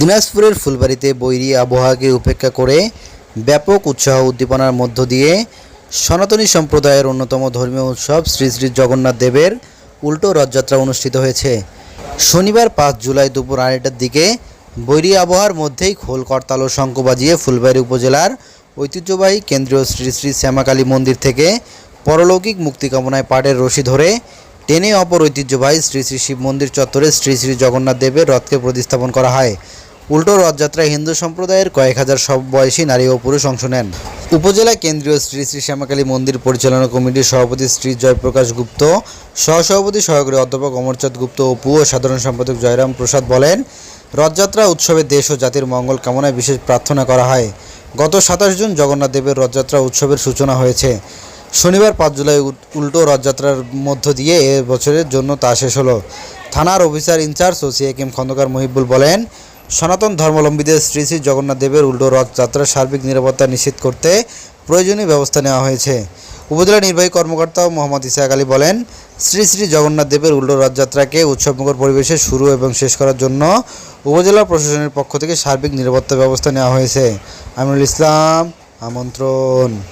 দিনাজপুরের ফুলবাড়ীতে বৈরী আবহাওয়াকে উপেক্ষা করে ব্যাপক উৎসাহ উদ্দীপনার মধ্য দিয়ে সনাতনী সম্প্রদায়ের অন্যতম ধর্মীয় উৎসব শ্রী শ্রী জগন্নাথ দেবের উল্টো রথযাত্রা অনুষ্ঠিত হয়েছে। শনিবার 5 জুলাই দুপুর 2টার দিকে বৈরী আবহাওয়ার মধ্যেই খোল করতাল ও শঙ্খ বাজিয়ে ফুলবাড়ী উপজেলার ঐতিহ্যবাহী কেন্দ্রীয় শ্রী শ্রী শ্যামাকালী মন্দির থেকে পরলৌকিক মুক্তি কামনায় পাড়ের রশি ধরে টেনে অপর ঐতিহ্যবাহী শ্রী শ্রী শিব মন্দির চত্বরে শ্রী শ্রী জগন্নাথ দেবের রথকে প্রতিস্থাপন করা হয়। উল্টো রথযাত্রায় হিন্দু সম্প্রদায়ের কয়েক হাজার সব বয়সী নারী ও পুরুষ অংশ নেন। উপজেলা কেন্দ্রীয় শ্রী শ্রী শ্যামাকালী মন্দির পরিচালনা কমিটির সভাপতি শ্রী জয়প্রকাশ গুপ্ত, সহসভাপতি সহকারী অধ্যাপক অমরচাঁদ গুপ্ত অপু ও সাধারণ সম্পাদক জয়রাম প্রসাদ বলেন, রথযাত্রা উৎসবে দেশ ও জাতির মঙ্গল কামনায় বিশেষ প্রার্থনা করা হয়। গত 27 জুন জগন্নাথ দেবের রথযাত্রা উৎসবের সূচনা হয়েছে। শনিবার 5 জুলাই উল্টো রথযাত্রার মধ্য দিয়ে এ বছরের জন্য তা শেষ হলো। থানার অফিসার ইনচার্জ ও সিআইএম খন্দকার মহিবুল বলেন, সনাতন ধর্মাবলম্বীদের শ্রী শ্রী জগন্নাথ দেবের উল্টো রথযাত্রার সার্বিক নিরাপত্তা নিশ্চিত করতে প্রয়োজনীয় ব্যবস্থা নেওয়া হয়েছে। উপজেলা নির্বাহী কর্মকর্তা মোহাম্মদ ইসহাক আলী বলেন, শ্রী শ্রী জগন্নাথ দেবের উল্টো রথযাত্রাকে উৎসবমুখর পরিবেশে শুরু এবং শেষ করার জন্য উপজেলা প্রশাসনের পক্ষ থেকে সার্বিক নিরাপত্তা ব্যবস্থা নেওয়া হয়েছে। আমিনুল ইসলাম, আমন্ত্রণ।